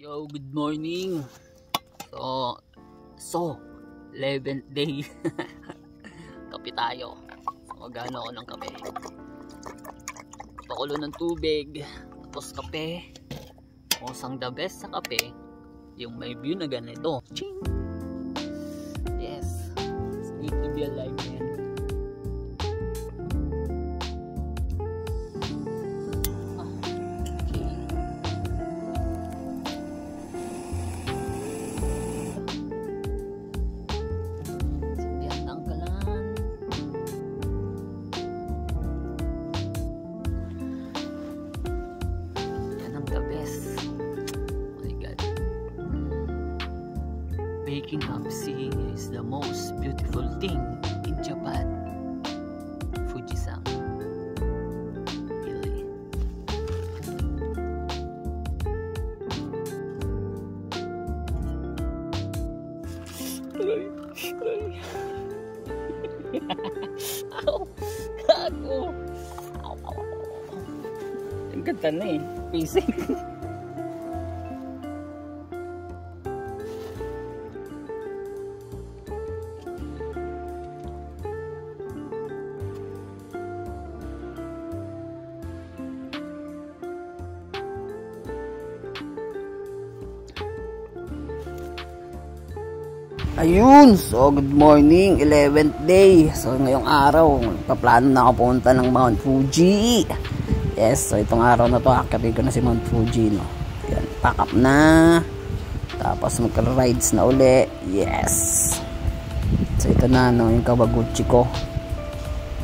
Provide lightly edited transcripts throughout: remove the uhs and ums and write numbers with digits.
Yo, good morning. So 11th day. Kape tayo. So, magano ako ng kape. Pakulo ng tubig. Tapos kape. Tapos ang the best sa kape, yung may view na ganito. Ching! Yes. It's good to be alive, man. Waking up seeing is the most beautiful thing in Japan. Fujisan. Really. Ow! Gago! Ang ganda na eh. Pacing. Ayun, so good morning, 11th day. So ngayong araw, paplano na ako pumunta ng Mount Fuji. Yes, so itong araw na to, akyatin ko na si Mount Fuji, no. Yan, pack up na. Tapos magka-rides na uli. Yes. So ito na, no, yung Kawaguchi ko.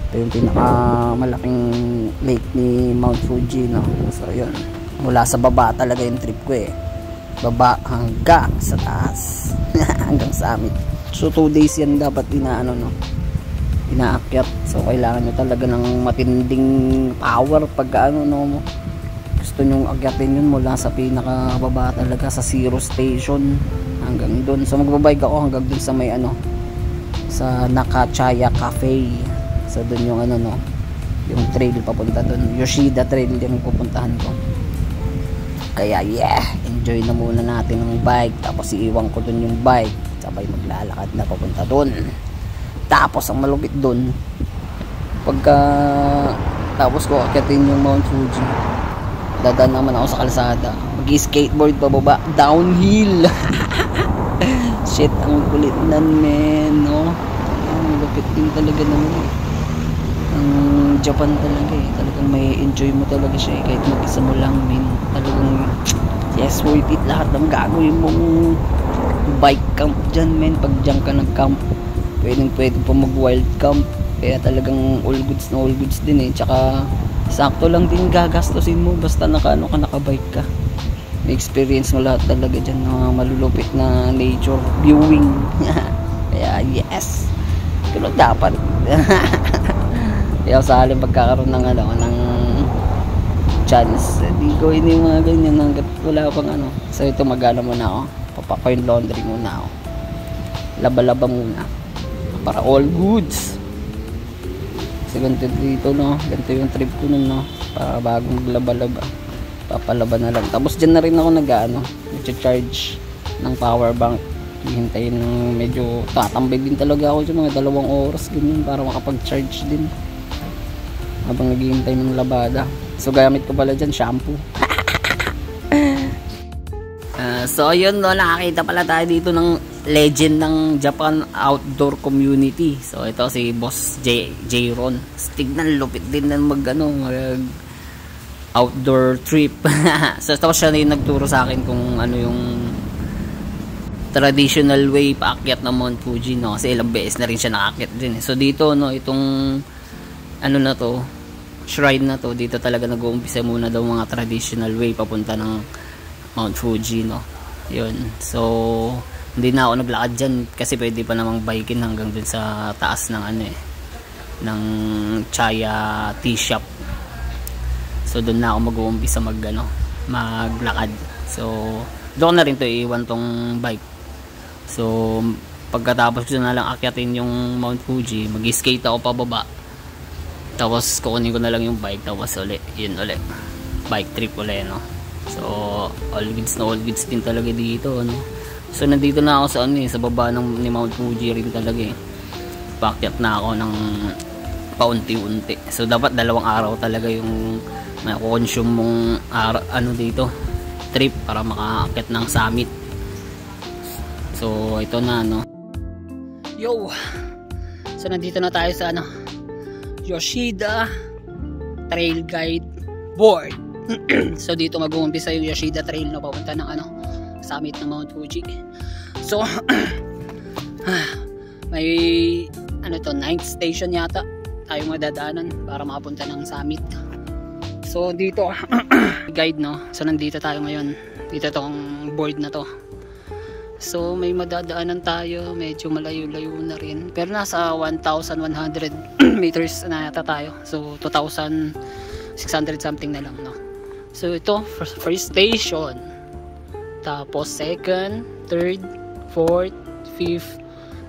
Ito yung pinakamalaking lake ni Mount Fuji, no. So yun, mula sa baba talaga yung trip ko eh. Baba hanggang sa taas. Hanggang sa amin. So 2 days yan dapat inaakyat. So kailangan nyo talaga ng matinding power pag gusto nyong akyatin yun mula sa pinakababa talaga sa zero station hanggang dun. So magbabike ako hanggang dun sa may sa Nakachaya Cafe. So dun yung yung trail papunta dun. Yoshida Trail yung pupuntahan ko. Kaya yeah, enjoy na muna natin ng bike. Tapos iiwan ko dun yung bike. Sabay maglalakad na papunta dun. Tapos ang malupit dun, pagka tapos ko akyatin yung Mount Fuji, dadaan naman ako sa kalsada, mag-skateboard pababa, downhill. Shit, ang kulit nan, men, no? Ang malupit din talaga naman ang Japan talaga eh. Talagang may enjoy mo talaga siya eh. Kahit mag-isa mo lang, men. Talagang yes, worth it lahat ng gagawin mong bike camp dyan, men. Pag dyan ka nag-camp, pwede pa mag-wild camp. Kaya talagang all goods din eh. Tsaka sakto lang din gagastusin mo basta naka-bike ka. May experience mo lahat talaga dyan na malulupit na nature viewing. Kaya yes, pero dapat kaya sa halin pagkakaroon ng chance, di ko yung mga ganyan hanggat wala pang So ito magana muna ako, papakoy laundry muna ako, laba-laba muna para all goods. Kasi ganito dito, no, ganito yung trip ko nun, no, para bagong maglaba-laba, papalaba na lang. Tapos dyan na rin ako nag-charge ng power bank. Hihintayin ng medyo tatambay din talaga ako dyan, mga 2 oras ganyan para makapag-charge din habang naghihintay ng labada. So gamit ko pala dyan shampoo. So yun, no, nakakita pala tayo dito ng legend ng Japan outdoor community. So ito si Boss J-Ron. Tignan, lupit din na mag outdoor trip. So ito siya na yung nagturo sa akin kung ano yung traditional way paakyat ng Mount Fuji, no, kasi ilang beses na rin siya nakakyat din eh. So dito, no, itong na to, shrine na to, dito talaga nag-uumpisa muna daw mga traditional way papunta ng Mount Fuji, no. Yun. So hindi na ako naglakad dyan kasi pwede pa namang bikin hanggang dun sa taas ng ng Chaya Tea Shop. So doon na ako mag-uumpisa maglakad. So doon na rin to iiwan tong bike. So pagkatapos ko na lang akyatin yung Mount Fuji, mag-skate ako pababa. Tapos kukunin ko na lang yung bike, tapos uli, yun uli, bike trip uli, no. So all goods na all goods din talaga dito, ano. So nandito na ako sa ano, sa baba ni Mount Fuji rin talaga eh. Paakyat na ako ng paunti-unti. So dapat 2 araw talaga yung may consume mong ano dito, trip para makaakyat ng summit. So ito na, no. Yo. So nandito na tayo sa ano, Yoshida Trail Guide Board. So dito mag-uumpisa yung Yoshida Trail, no, papunta ng ano, summit ng Mount Fuji. So may ano to, 9th station yata tayo madadaanan para makapunta ng summit. So dito guide, no. So nandito tayo ngayon, dito tong board na to. So may madadaanan tayo, medyo malayo-layo na rin, pero nasa 1,100 meters na yata tayo. So 2,600 something na lang, no. So ito first station, tapos second, third, fourth, fifth,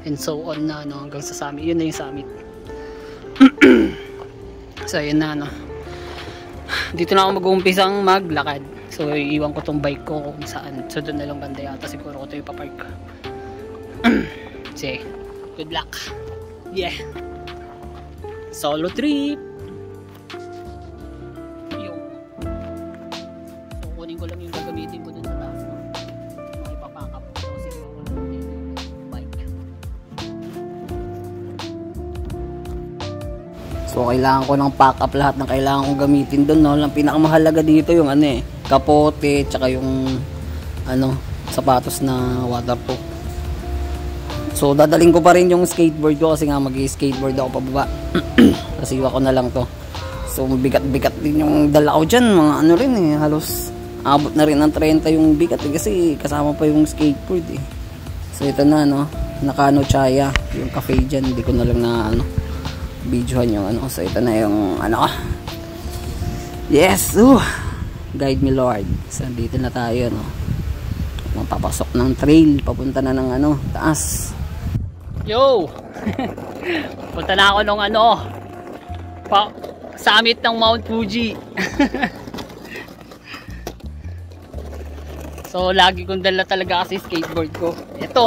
and so on na, no, hanggang sa summit. Yun na yung summit. So yun na, no. Dito na ako mag-uumpisang maglakad. So iiwan ko tong bike ko kung saan. So doon na lang banda yata siguro ko ito ipapark. Sige, good luck. Yeah, solo trip. Yo. So kunin ko lang yung gagamitin ko dun sa taas, no? Ipapack up ko kasi yung bike. So kailangan ko ng pack up lahat ng kailangan kong gamitin doon, no. Ang pinakamahalaga dito yung ano eh, kapote, tsaka yung ano, sapatos na waterproof. So dadaling ko pa rin yung skateboard ko kasi nga mag-skateboard ako pababa. Kasi iwa ko na lang to. So bigat-bigat din yung dala ko dyan, mga ano rin eh, halos abot na rin ng 30 yung bigat eh, kasi kasama pa yung skateboard eh. So ito na, no, Nakano Chaya, yung cafe dyan, hindi ko na lang na ano, videohan yung ano. So ito na yung ano, yes, guide me Lord. So dito na tayo, no, papasok ng trail papunta na ng ano, taas. Yo. Punta na ako ng ano, summit ng Mount Fuji. So lagi kong dala talaga kasi skateboard ko. Ito.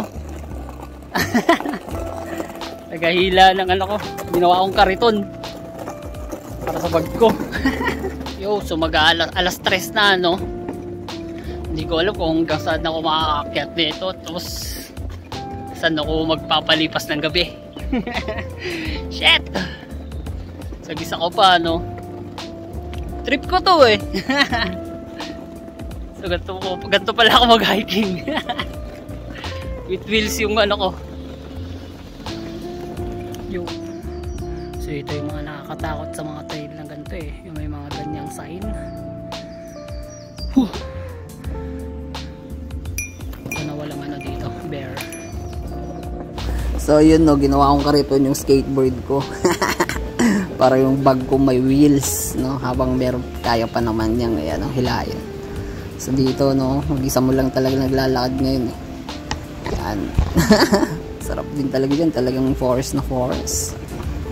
Nagahila ng ano ko, ginawa kong kariton para sa bag ko. Yo, so alas 3 na, no. Hindi ko alam kung hanggang saan ako makakakyat nito, tapos saan ako magpapalipas ng gabi. Shit. Sagisa ko pa, no. Trip ko to eh. So ganito pala ako mag-hiking. With wheels yung ano ko. Yo. So ito yung mga nakakatakot sa mga trail ng ganito eh, yung may mga ganyang sign. Ano, walang ano dito, bear. So yun, no, ginawa kong kariton yung skateboard ko. Para yung bag ko may wheels, no, habang meron kaya pa naman niyang ano, hilahin. So dito, no, mag-isa mo lang talaga naglalakad ngayon eh. Yan. Sarap din talaga dyan, talagang forest na forest,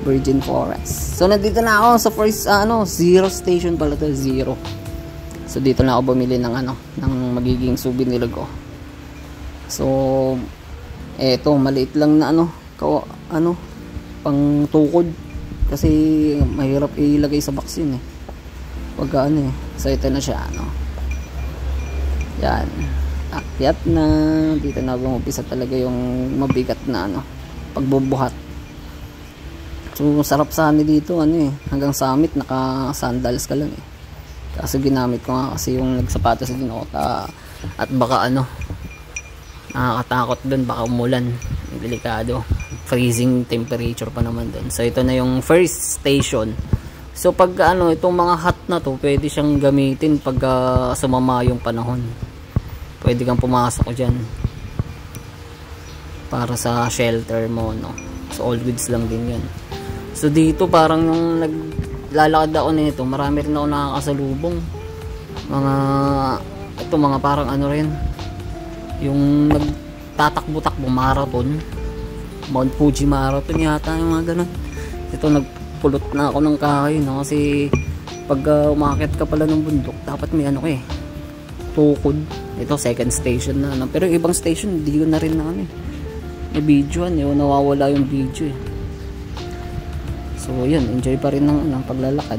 virgin forest. So nandito na ako sa first zero station pala to, zero. So dito na ako bumili ng ano, ng magiging souvenir ko. So eto, maliit lang na pang tukod kasi mahirap ilagay sa box yun eh pagka ano eh. So ito na siya, ano, yan, akyat na. Dito na bumumpisa talaga yung mabigat na ano, pagbubuhat. So sarap sana dito, ano eh, hanggang summit naka sandals ka lang eh, kasi ginamit ko nga kasi yung nagsapatos din ako at baka ano, nakakatakot dun, baka umulan, delikado, freezing temperature pa naman dun. So ito na yung first station. So pag ano, itong mga hut na to pwede siyang gamitin pag sumama yung panahon, pwede kang pumasok dyan para sa shelter mo, no. So all goods lang din yun. So dito parang nung naglalakad ako nito, marami rin ako nakakasalubong, mga parang ano rin, yung nagtatakbo-takbo marathon, Mount Fuji Marathon yata, yung mga ganun. Ito nagpulot na ako ng kahoy, no, kasi pag umakyat ka pala ng bundok dapat may ano ka eh, Tukod. Ito second station na ano. Pero ibang station hindi ko na rin na ano eh. May videoan eh. Nawawala yung video eh. So yun, enjoy pa rin ng paglalakad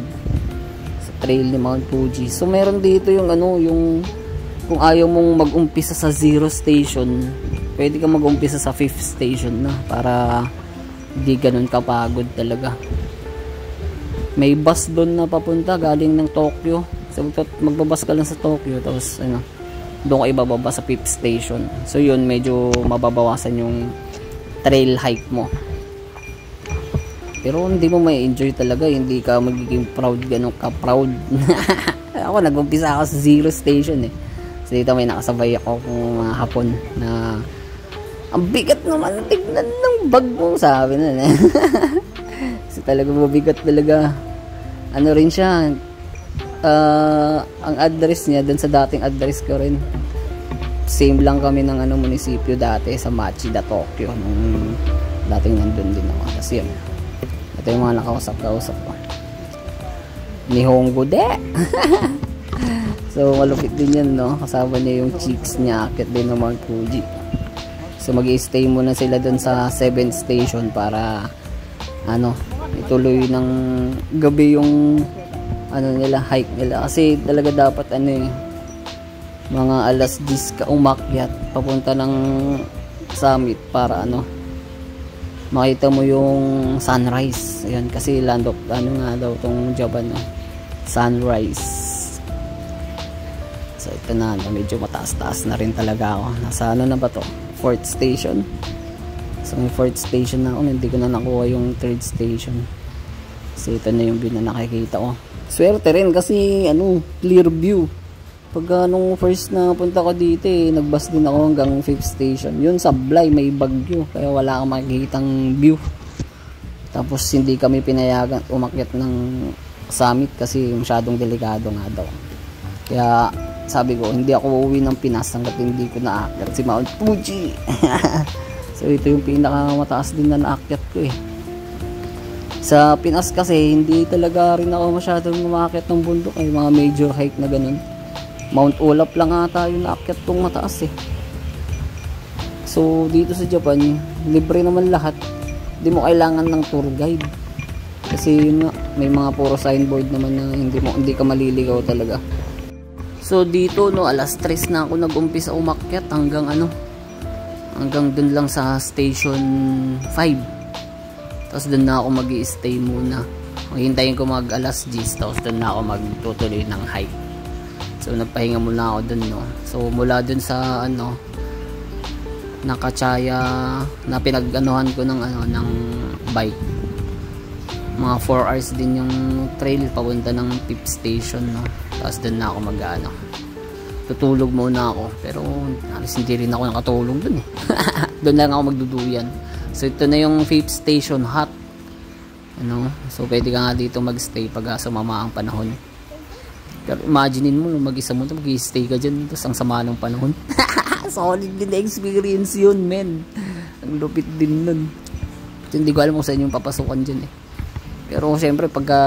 sa trail ni Mount Fuji. So meron dito yung ano, yung kung ayaw mong mag-umpisa sa 0 station, pwede ka mag-umpisa sa 5th station na para hindi ganun kapagod talaga. May bus doon na papunta galing ng Tokyo. So magbabas ka lang sa Tokyo tapos ano, doon ka ibababa sa 5th station. So yun, medyo mababawasan yung trail hike mo. Pero hindi mo may enjoy talaga, hindi ka magiging proud, ganun ka proud. Ako nag-umpisa ako sa 0 station eh. So dito may nakasabay ako kung hapon na ang bigat naman tignan ng bag mo, sabi na eh. So talaga mabigat talaga. Ano rin siya, ang address niya dun sa dating address ko rin, same lang kami ng ano munisipyo dati sa Machida, Tokyo, nung dating nandun din ako. Kasi yun, ito yung mga nakausap ko, Nihongo de. So malupit din yan, no? Kasama niya yung chicks niya, akit din ng Mount Fuji. So mag-i-stay muna sila dun sa 7th station para ano, ituloy ng gabi yung ano nila, hike nila. Kasi talaga dapat ano eh, mga alas 10 ka umakyat papunta ng summit para ano, makita mo yung sunrise. Ayun, kasi land of ano nga daw tong Japan, no? Sunrise. So ito na, medyo mataas-taas na rin talaga ako. Nasa ano na ba to? 4th station. So may 4th station na ako, hindi ko na nakuha yung 3rd station. So ito na yung view na nakikita ko. Swerte rin kasi ano, clear view. Pagka nung first na punta ko dito eh, nagbus din ako hanggang 5th station. Yun sablay, may bagyo, kaya wala kang makikitang view. Tapos hindi kami pinayagan umakyat ng summit kasi masyadong delikado nga daw. Kaya sabi ko, hindi ako uuwi ng Pinas hanggat hindi ko naakyat si Mount Fuji. So ito yung pinakamataas din na naakyat ko eh. Sa Pinas kasi hindi talaga rin ako masyadong umakyat ng bundok eh, mga major hike na ganun. Mount Olap lang ata yung naakyat tong mataas eh. So dito sa Japan, libre naman lahat. Hindi mo kailangan ng tour guide. Kasi yun nga, may mga puro signboard naman na hindi ka maliligaw talaga. So dito no, alas 3 na ako nag-umpisa umakyat hanggang ano, hanggang dun lang sa station 5. Tapos dun na ako mag-i-stay muna. Hintayin ko mag alas 10, tapos dun na ako magtutuloy ng hike. So nagpahinga muna ako dun, no. So mula dun sa ano, Nakachaya na pinag-anuhan ko ng ano, ng bike. Mga 4 hours din yung trail papunta ng 5th station, no. Tapos dun na ako mag-ano, tutulog muna ako, pero alis hindi rin ako nakatulog dun eh. Dun lang ako magduduyan. So ito na yung 5th station, hot ano, so pwede ka nga dito magstay pag sumama ang panahon. Pero imaginein mo, mag-isa mo ito, mag-stay ka dyan, tapos ang sama ng panahon. Solid din na experience yun, men. Ang lupit din nun. Hindi ko alam kung saan yung papasukan dyan eh. Pero syempre pagka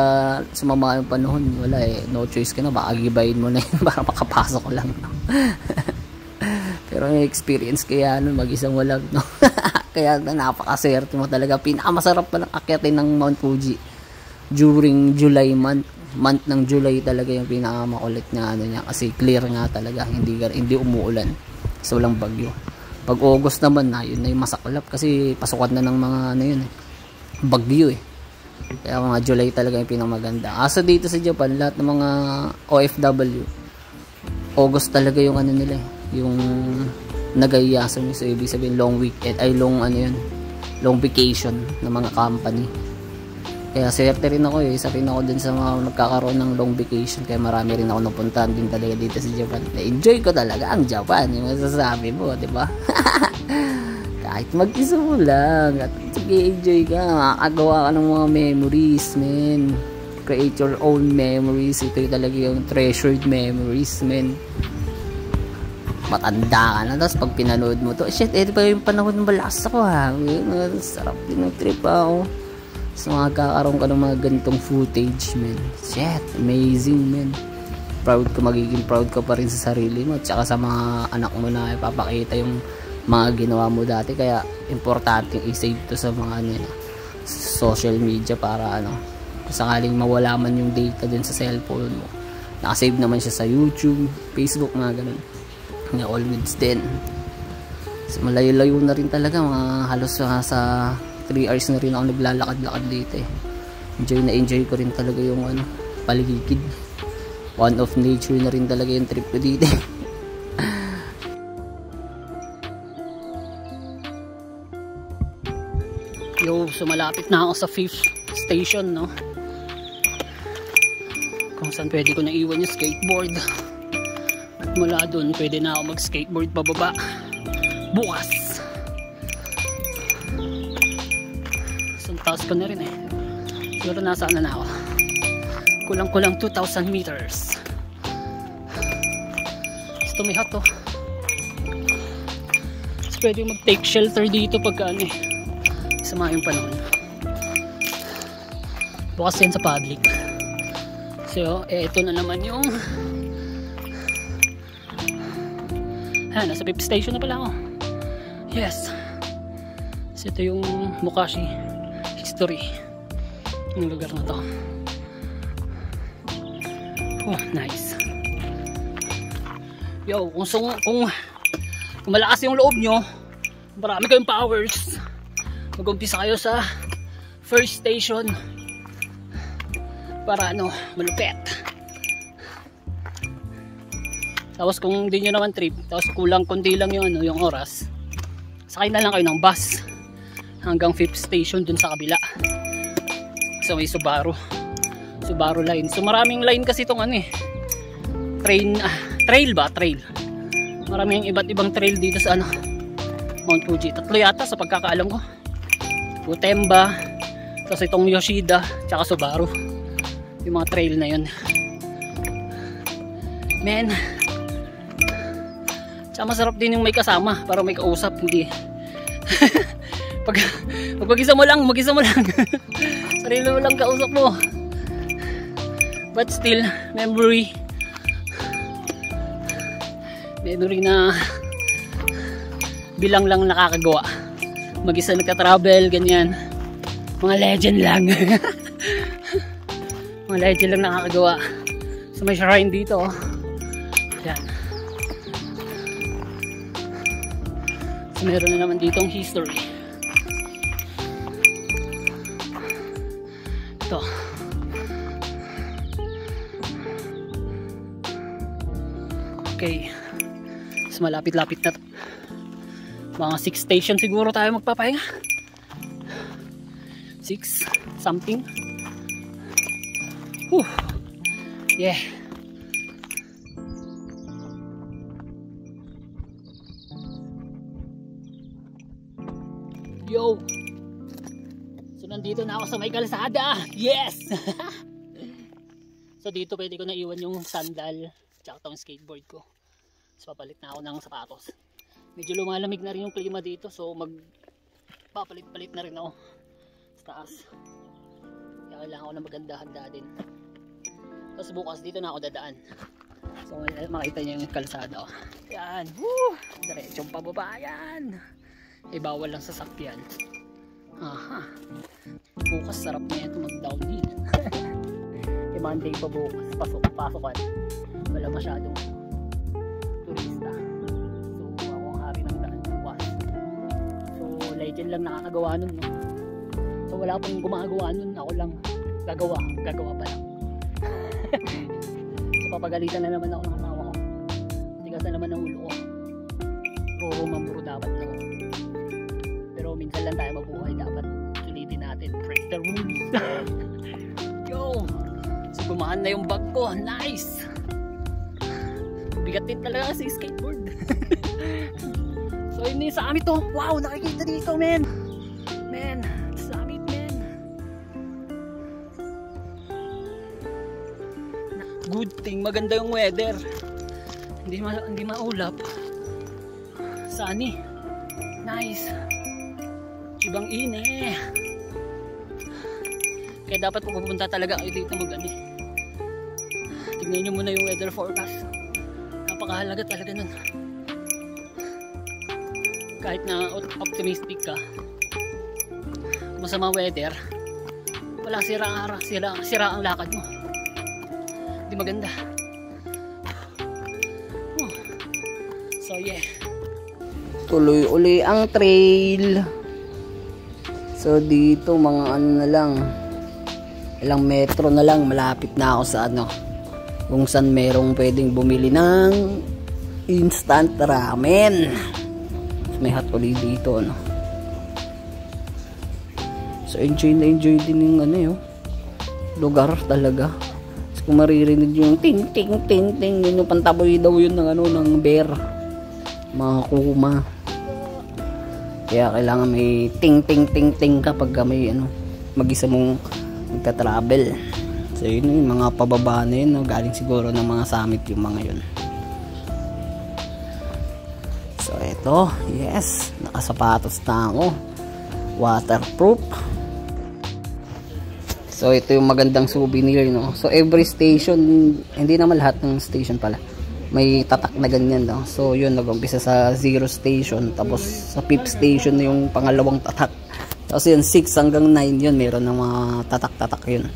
sumama yung panahon, wala eh, no choice ka na, baka gibayin mo na yun para makapasok lang, no? Pero yung experience kaya nun, mag-isang walag, no? Kaya napakaswerte mo talaga. Pinakamasarap pa lang akyatin ng Mount Fuji during July month ng July talaga yung pinakamakulit na ano niya, kasi clear nga talaga, hindi umuulan, so walang bagyo. Pag August naman na, yun na yung masaklap kasi pasukan na ng mga ano yun eh, bagyo eh. Kaya mga July talaga yung pinakamaganda. Asa dito sa Japan, lahat ng mga OFW, August talaga yung ano nila, yung nagayasan. So ibig sabihin long weekend, ay long ano yun, long vacation ng mga company. Kaya swerte rin ako eh, isa rin ako dun sa mga nagkakaroon ng long vacation, kaya marami rin ako napuntahan din talaga dito sa Japan. Na-enjoy ko talaga ang Japan, yung masasabi mo, diba? Kahit mag-isa mo lang at sige-enjoy ka, makakagawa ka ng mga memories, men. Create your own memories. Ito yung talaga yung treasured memories, men. Matanda ka na, tapos pag pinanood mo to, shit, ito pa yung panahon ng balas ako ha. Sarap din ng trip ako. So makakaroon ka ng mga ganitong footage, men. Shit, amazing, men. magiging proud ka pa rin sa sarili mo at saka sa mga anak mo na ipapakita yung mga ginawa mo dati. Kaya importante i-save to sa mga social media para kung sakaling mawala man yung data din sa cellphone mo, nakasave naman siya sa YouTube, Facebook, mga ganun. Always din. So, malayo-layo na rin talaga, mga halos sa 3 hours na rin ako naglalakad-lakad dito eh. Enjoy ko rin talaga yung paligid. One of nature na rin talaga yung trip ko dito. Yo, so malapit na ako sa 5th station, no? Kung saan pwede ko na iwan yung skateboard. At mula dun, pwede na ako mag-skateboard pababa bukas. Isang taas ko na rin eh. Siguro nasaan na ako. Kulang-kulang 2,000 meters. Tumihot to. So, pwede mag-take shelter dito pagka sama yung panahon. Bukas yan sa public. So, eto na naman yung nasa 5th station na pala ako. Yes. So, ito yung Mukashi history ng lugar na to. Oh, nice. Yo, kung malakas yung loob nyo, marami kayong powers, mag-umpisa kayo sa 1st station para malupet. Tapos kung hindi nyo naman trip, tapos kulang kundi lang yung oras, sakay na lang kayo ng bus hanggang 5th station dun sa kabila. So may Subaru line. So maraming line kasi itong trail. Maraming iba't ibang trail dito sa Mount Fuji. 3 yata sa pagkakaalam ko. Utemba, tapos itong Yoshida, tsaka Subaru. Yung mga trail na yun. Man, tsaka masarap din yung may kasama para may kausap, hindi pag mag-isa mo lang sarili mo lang kausap mo, but still memory na bilang lang nakakagawa, mag-isa nagka-travel, ganyan, mga legend lang. Mga legend lang nakakagawa. So may shrine dito, yan. So meron na naman ditong history. Ito. Okay. So malapit-lapit na. Mga 6 station siguro tayo magpapahinga. 6 something. Whew. Yeah. Yo. So nandito na ako sa may kalsada. Yes. So dito pwede ko na iwan yung sandal tsaka tong skateboard ko. So papalit na ako ng sapatos. Medyo lumalamig na rin yung klima dito, so papalit-palit na rin ako sa taas. Kaya kailangan ko na maganda-handa din. Tapos bukas dito na ako dadaan. So makita niyo yung kalsada. Yan. Woo! Diretsong pababa yan. Bawal lang sasakyan. Aha. Bukas sarap na ito mag-downhill. Monday pa bukas. Pasokan. Wala masyadong turista. So ako ang hari ng daan bukas. So legend lang nakakagawa nun, no? So wala pang gumagawa nun. Ako lang gagawa pa lang. So papagalitan na naman ako ng asawa ko. Tigas na naman ang ulo ko. Roro mamuro dapat lang. Pero minsan lang tayo mabuhay, dapat sulitin natin. Break the rules. Yo! So gumaan na yung bag ko. Nice! Bigat din talaga kasi skateboard. So yun yung sa amin to. Wow! Nakikita dito, men! Men! Sa amin, men! Good thing, maganda yung weather. Hindi maulap. Sunny. Nice. Ibang ine. Kaya dapat pupunta talaga kayo dito tignan nyo muna yung weather forecast. Napakahalaga talaga nun. Kahit na optimistic ka, masama weather, wala, sira ang lakad mo. Hindi maganda. So yeah, tuloy uli ang trail. So dito mga ano na lang, ilang metro na lang, malapit na ako sa ano, kung saan merong pwedeng bumili ng instant ramen. So, may hot uli dito, no. So enjoy na enjoy din yung ano yun, lugar talaga. So, kung maririnig yung ting ting ting ting, yun yung pantaboy daw yun ng ano, ng bear, mga kuma. Kaya kailangan may ting ting ting ting kapag may ano, mag-isa mong magta-travel. So yun yung mga pababa na yun, no? Galing siguro ng mga summit yung mga yun. So ito, yes, nakasapatos na ako, waterproof. So ito yung magandang souvenir, no? So every station, hindi naman lahat ng station pala, may tatak na ganyan, no? So yun, nag-umpisa sa 0 station, tapos sa 5th station na yung pangalawang tatak, tapos yun 6 hanggang 9 yun, meron ng mga tatak-tatak yun.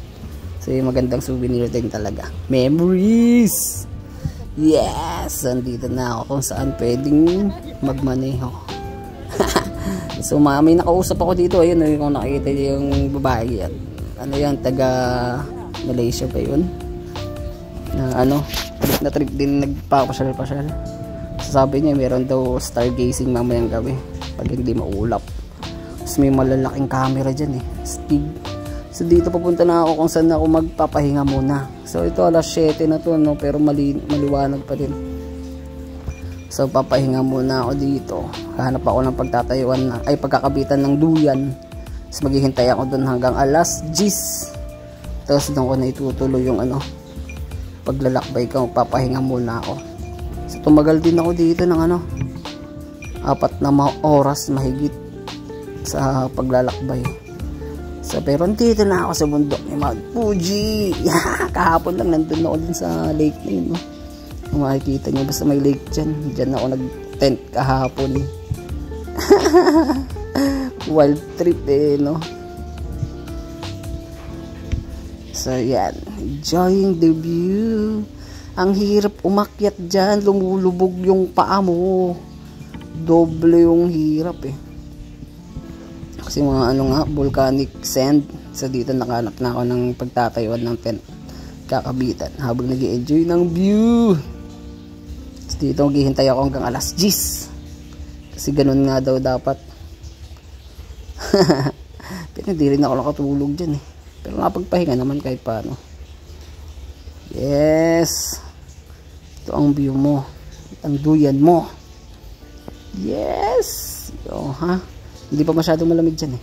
So yung magandang souvenir din talaga, memories. Yes, andito na ako kung saan pwedeng magmaneho. So may nakausap ako dito, ayun, kung nakikita yung babae yan, ano yan, taga Malaysia pa yun, na ano, trip din, nagpapasyal-pasyal. Sabi niya meron daw stargazing mamayang gabi pag hindi maulap. Tapos may malalaking camera dyan eh, Stig. So dito papunta na ako kung saan ako magpapahinga muna. So ito alas 7 na to, no, pero maliwanag pa din. So papahinga muna ako dito. Hahanap ako ng pagtatayuan na, ay pagkakabitan ng duyan. Tapos maghihintay ako doon hanggang alas 10. Tapos doon ko na itutuloy yung ano, paglalakbay ko, papahinga muna ako. So tumagal din ako dito ng ano, 4 na oras mahigit sa paglalakbay. So pero dito na ako sa bundok ni Mount Fuji. Kahapon lang nandun ako dun sa lake na yun, no? Kung makikita nyo, basta may lake dyan, dyan ako nag tent kahapon. Wild trip eh, no? So yan, enjoying the view. Ang hirap umakyat dyan, lumulubog yung paa mo, doble yung hirap eh, kasi mga ano nga, volcanic sand. So dito nakahanap na ako ng pagtatayuan ng tent, kakabitan habang nag-i-enjoy ng view. So dito maghihintay ako hanggang alas 10, kasi ganun nga daw dapat. Pero hindi rin ako nakatulog dyan eh, pero nakapagpahinga naman kahit paano. Yes, ito ang view mo, ang duyan mo. Yes, oh ha, hindi pa masyadong malamig dyan eh.